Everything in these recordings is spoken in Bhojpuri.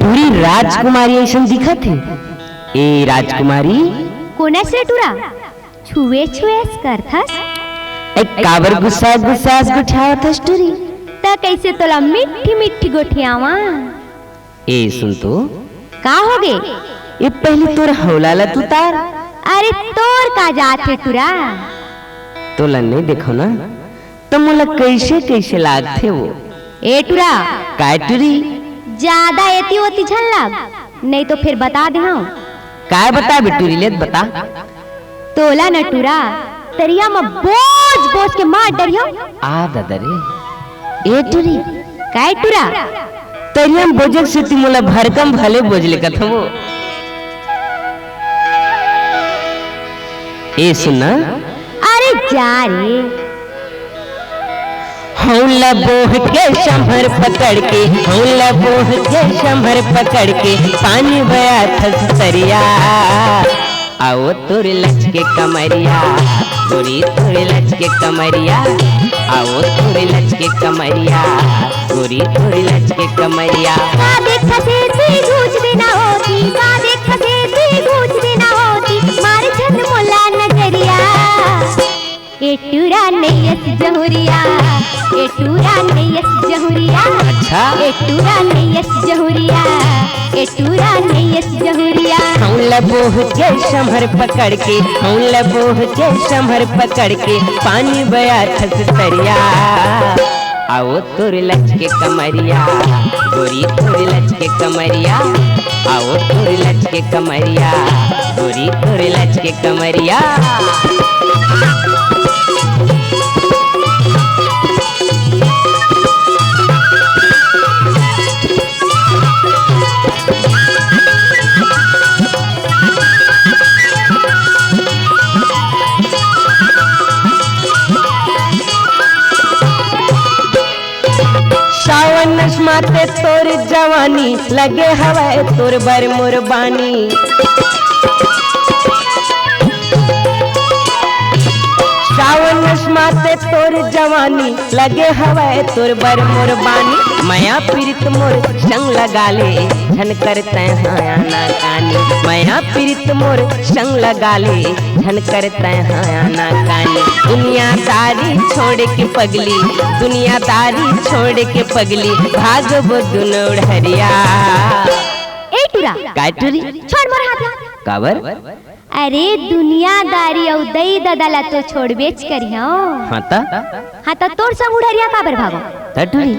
पूरी राजकुमारी ऐसा दिखत है। ए राजकुमारी कोना से टूरा छुए छुए करथस एक काबर गुस्सा गुस्सा गुठावथस टूरी त कैसे तोला मिठी मिठी गोठियावा। ए सुन तो का होगे ये पहले तोर हौलाला तू तार। अरे तोर का जात है टूरा तोला नहीं देखो ना तो मोला कैसे कैसे लागथे वो। ए टूरा काय टूरी ज्यादा एती होती झन लाग नहीं तो फिर बता दे हाँ। काय बता बेटूरी ले बता। तोला न टूरा तरिया में बोझ बोझ के मार डरियो। आ दादा रे ए टूरी काय टूरा तरिया में बोझक से ती मोला भरकम भले बोझ लेकत वो। ए सुनना अरे जा रे हौला बोह के शंभर पकड़ के हौला बोह के शंभर पकड़ के पानी बया थस तरिया आओ तोरे लच के कमरिया गोरी तोरे लच के कमरिया आओ तोरे लच के कमरिया गोरी तोरे लच के कमरिया। का देख से ती गूंज देना होती का देख से ती गूंज देना होती मार छन मोला नजरिया। ए टूरा नैयस जहुरिया ए टूरा नैयस जहुरिया। अच्छा ए टूरा नैयस जहुरिया ए टूरा नैयस जहुरिया। हौला बोह के शंभर पकड़ के हौला बोह के शंभर पकड़ के पानी बया थस तरिया आओ तोरे लच के कमरिया गोरी तोरे लच के कमरिया आओ तोरे लच के कमरिया गोरी तोरे लच के कमरिया। सावन माते तोर जवानी लगे हवाए तोर बर मोरबानी से तोर जवानी लगे हवे तोर बर मोर बानी माया पीरित मोर संग लगा ले झन करते हाया ना कानी माया पीरित मोर संग लगा ले झन करते हाया ना कानी दुनियादारी छोड़ के पगली दुनियादारी छोड़ के पगली भागबो दुनो हरिया ए टुरा काय टुरी छोड़ मोर हाथ काबर अरे दुनियादारी औ दई ददला तो छोड़ बेच करी हाँ ता तोर संग उड़रिया काबर भागो टुरी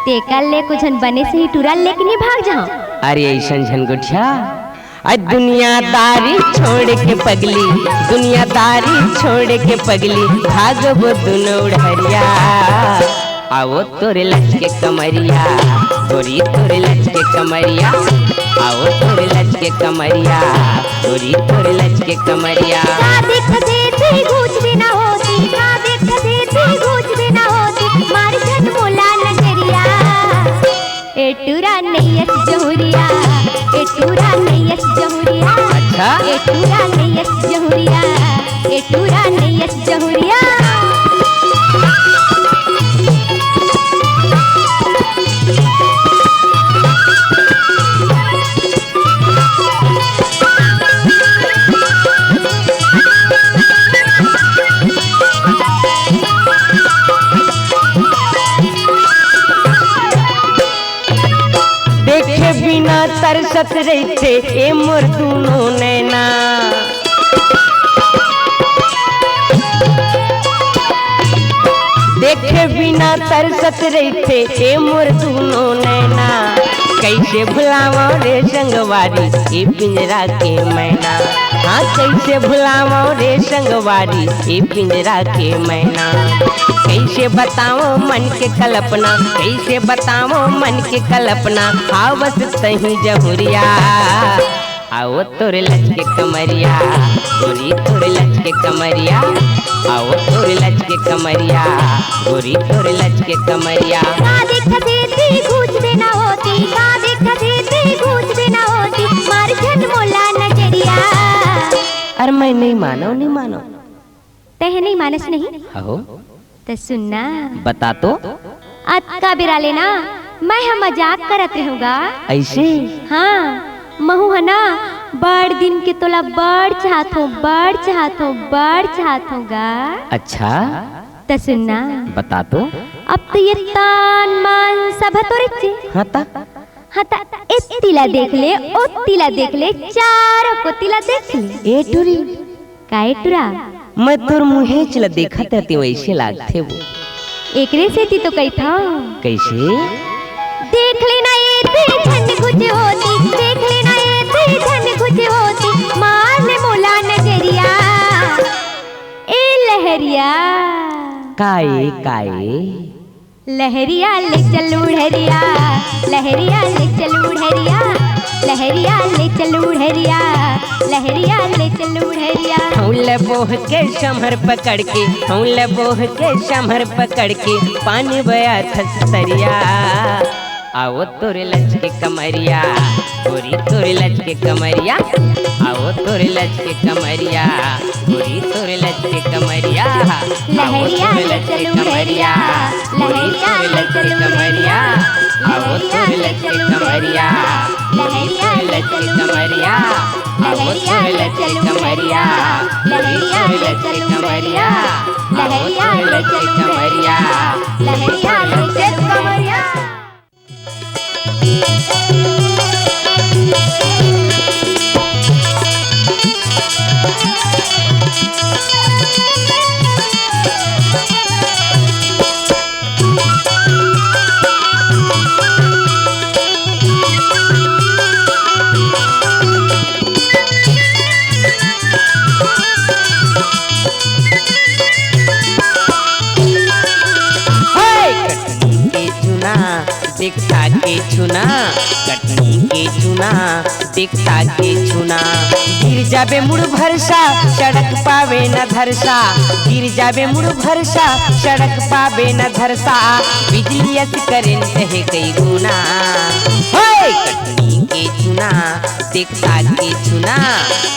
ते कल ले कुछ बने से ही टुरा लेके नहीं भाग जाओ अरे ऐसा झनगुठिया आज दुनियादारी छोड़ के पगली दुनियादारी छोड़ के पगली भागबो दुनो हरिया आओ तोरे लच के कमरिया तोरी तोरे लच के कमरिया आओ तोरे लच के कमरिया तोरी तोरे लच के कमरिया देख से घूच देना होती देख से घूच देना होती मार जन मोला नजरिया ए टुरा नैयस जहुरिया ए टुरा नैयस जहुरिया अच्छा ए टुरा नैयस जहुरिया ए टुरा नैयस जहुरिया देखे बिना तरसत रहते ए मोर दुनो नैना देखे बिना तरसत रहते ए मोर दुनो नैना कैसे भुलावा रे संगवारी ए पिंजरा के मैना हाँ कैसे भुलावा रे संगवारी ए पिंजरा के मैना कैसे बताओ मन के कल्पना कैसे बताओ मन के कल्पना आवस तही जहुरिया आओ तोरे लच के कमरिया गोरी तोरे लच के कमरिया आओ तोरे लच के कमरिया गोरी तोरे लच के कमरिया देख से घूच देना होती देख से घूच देना होती मार जन मोला नजरिया अरे मैं नहीं मानो तह नहीं मानस नहीं हो तो सुनना बता तो अक्का बिरा लेना मैं हम मजाक करत रहूँगा ऐसे हाँ महू है ना बड़ दिन के तोला बड़ चाहत होगा अच्छा तो सुनना बता तो अब तो ये तान मान सब तो रिचे हाँ ता इस तिला देख ले ओ तिला देख ले चारों को तिला देख ले ए टुरी काहे टुरा मैं तोर मुहे चला देखा ते वैसे लागते वो एकरे से ती तो कही था कैसे देख लेना ये ते झन कुछ होती देख लेना ये ते झन कुछ होती मार ले मोला नजरिया ए लहरिया काए लहरिया ले चल उड़हरिया लहरिया ले चल उड़हरिया लहरिया ले चल उड़हरिया लहरिया ले चल उड़हरिया हौले बोह के शमर पकड़ के हौले बोह के शमर पकड़ के पानी बया थसरिया आओ तोरे लच के कमरिया गोरी तोरे लच के कमरिया आओ तोरे लच के कमरिया गोरी तोरे लच के कमरिया लहरिया ले चल उड़हरिया लहरिया ले चल उड़हरिया आओ तोरे लच के कमरिया लहरिया ले चल कमरिया आओ तोरे लच के कमरिया लहरिया ले चल उड़हरिया लहरिया ले चल उड़हरिया लहरिया ले चल कमरिया दिखता के छुना कटनी के छुना दिखता के छुना गिर जाबे मुड़ भरसा सड़क पावे न धरसा गिर जाबे मुड़ भरसा सड़क पावे न धरसा बिजली करेंट है कई गुना कटनी के छुना दिखता के छुना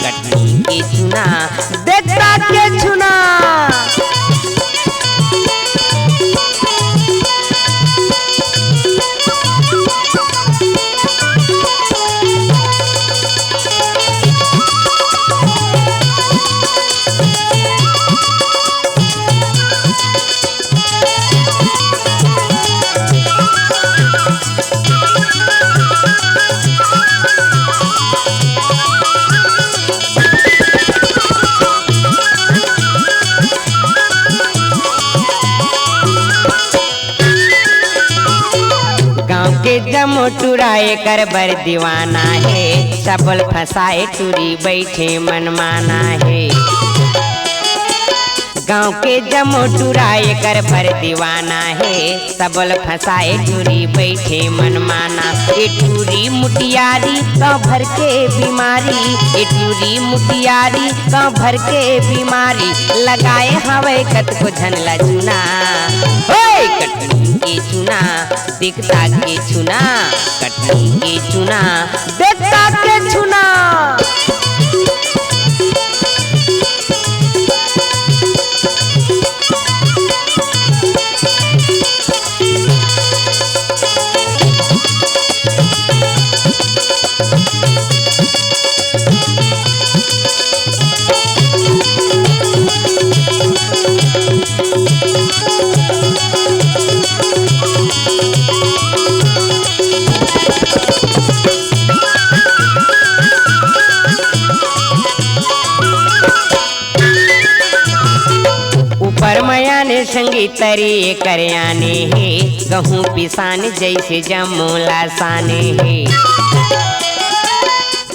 कटनी के छुना दिखता के छुना जमोटुराए कर बर दीवाना है, सबल फसाए टूरी बैठे मनमाना है। गाँव के जमोटुराए कर बर दीवाना है, सबल फसाए टूरी बैठे मनमाना। ए टूरी मुटियारी गाँव भर के बीमारी, ए टूरी मुटियारी गाँव भर के बीमारी, लगाए हवे कत को झनला चुना। ओए कटनी के चुना दिखता के चुना, कटनी के चुना देखता के चुना। परमयाने संगीतरी करयाने है, गहूँ पिसान जैसे जमूला साने है।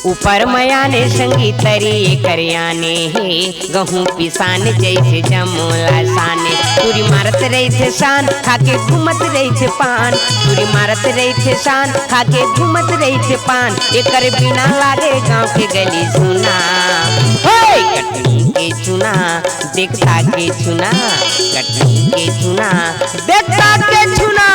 ऊपर मयाने संगीतरी करयाने है, गहूँ पिसान जैसे जमूला साने। पूरी मारत रही थे शान खाके घूमत रही थे पान, पूरी मारत रही थे शान खाके घूमत रही थे पान। एकर बिना लागे गाँव के गली सुना। कटनी के चुना देखता के चुना, कटनी के चुना देखता के चुना।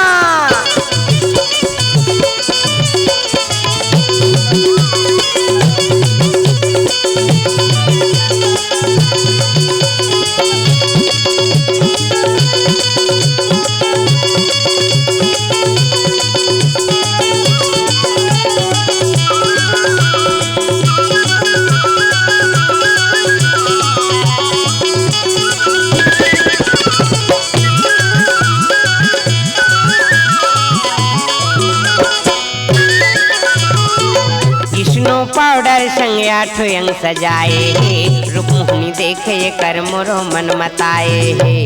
पाउडर संग आठो अंग सजाए है, रूपमुहनी देखे कर मोरो मन मताए है।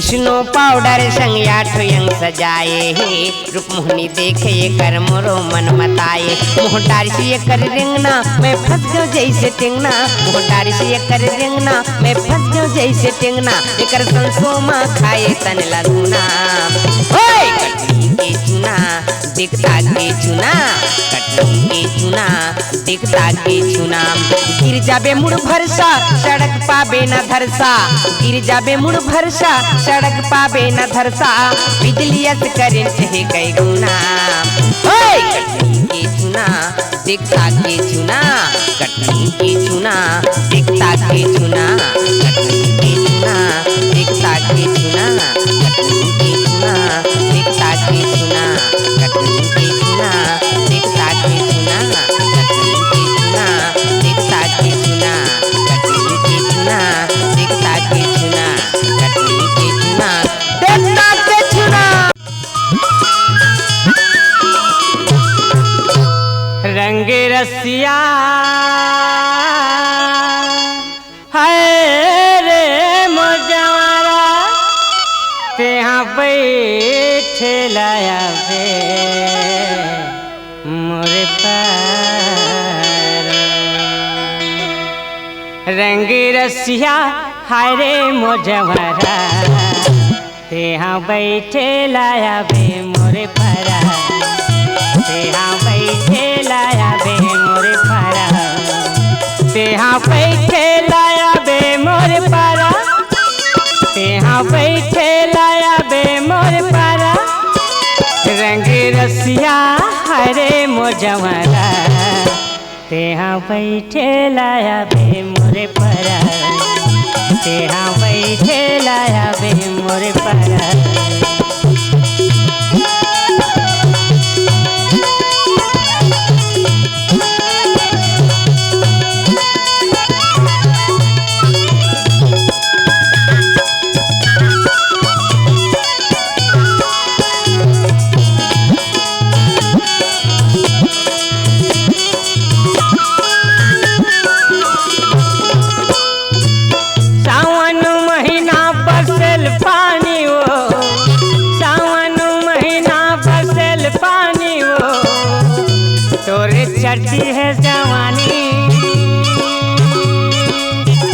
स्नो पाउडर संग आठो अंग सजाए है, रूपमुहनी देखे कर मोरो मन मताए। मोहटार से कर रिंगना मैं फंस गयो जैसे टिंगना, मोहटार से कर रिंगना मैं फंस गयो जैसे टिंगना। एकर संसोमा खाए तन लगुना। कटनी के चुना दिखता के चुना, कटनी के चुना दिखता के चुना। गिर जाबे मुड़ भरसा सड़क पाबे न धरसा, गिर जाबे मुड़ भरसा सड़क पाबे न धरसा। बिजलियत करेंट है कई गुना। कटनी के चुना दिखता के चुना, कटनी के चुना दिखता के चुना, कटनी के चुना दिखता के चुना, कटनी के चुना दिखता के चुना, कटनी के चुना दिखता के चुना, कटनी के चुना दिखता के चुना, कटनी के चुना दिखता के चुना, कटनी के चुना दिखता के चुना। रंग रसिया है रे मोजवारा, तेहाँ बैठे लाया बे मोरे पार। रंग रसिया हाय रे मोजवारा, तेहाँ बैठे लाया बे मोरे पारा, तेहाँ बैठे लाया बे मोरे पारा, तेहाँ बैठे लाया बे मोरे पारा, तेहाँ बैठे लाया बे मोरे पारा। रंग रसिया हरे मोजवारा, तेहाँ बैठे लाया बे मोरे पारा, तेहाँ बैठे लाया बे मोरे पारा। सावन चढ़ती है जवानी,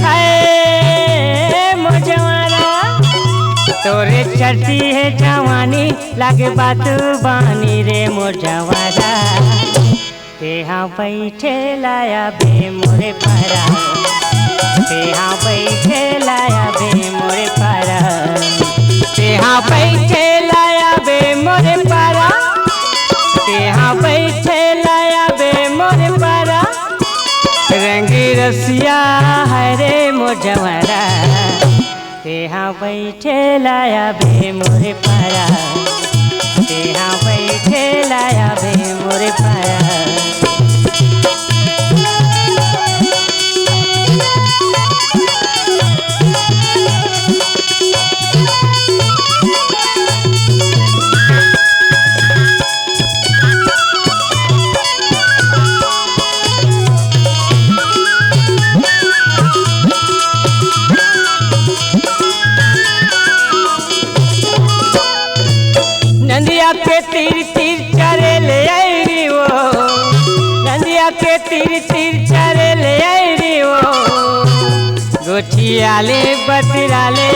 है मोजवारा तोरे चढ़ती है जवानी, लागे बात बानी रे मोजवारा। तेहा बैठे लाया बे मोरे पारा, तेहा बैठे लाया बे मोरे पारा, तेहा बैठे लाया बे मोरे पारा, तेहा बैठे लाया बे मोरे पारा। रंगी रसिया है रे मोजवारा, तेहा बैठे लाया बे मोरे पारा, तेहा बैठे लाया बे मोरे पारा। नंदिया के तीर तीर चरे ले आई री वो, नंदिया के तीर तीर चरे ले आई री वो, गोठियाले बतिराले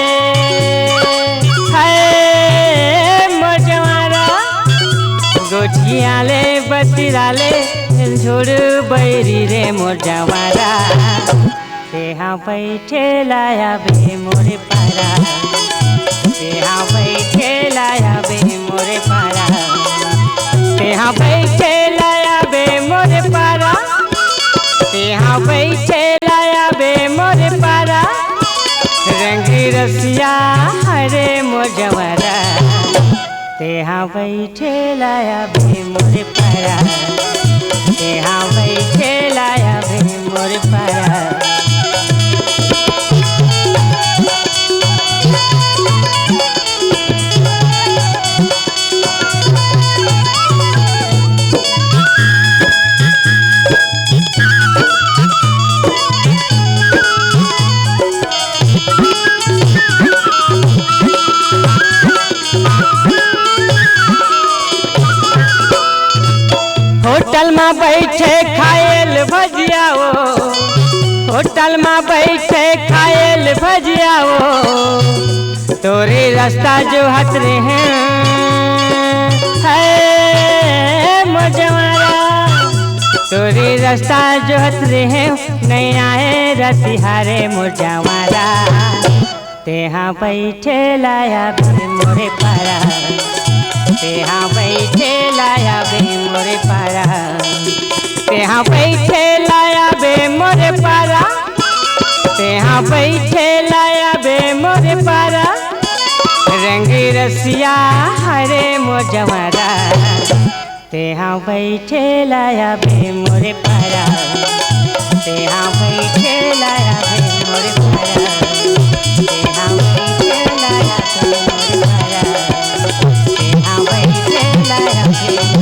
है मोजवारा, गोठियाले बतिराले झोड़ बैरी रे मोजवारा। तेहा बैठे लाया बे मोरे पारा, तेहा बैठे लाया बे मोरे पारा, तेहा बैठे लाया बे मोरे पारा, तेहा बैठे लाया बे मोरे पारा। रंगी रसिया हरे मोजवारा, तेहा बैठे लाया बे मोरे पारा, तेहा बैठे लाया बे मोरे पारा। होटल में बैठे खाएल भजिया वो, होटल में बैठे खाएल भजिया वो, तोरे रास्ता जो हट रहे हैं है मोजवारा, तोरे रास्ता जो हट रहे हैं नहीं आए रतिहारे मोजवारा। तेहा बैठे लाया बे मोरे पारा, तेहा बैठे लाया बे मोरे पारा, तेहा बैठे लाया बे मोरे पारा, तेहा बैठे लाया बे मोरे पारा। रंगी रसिया हरे मोजवारा, तेहा बैठे लाया बे मोरे पारा, तेहा बैठे लाया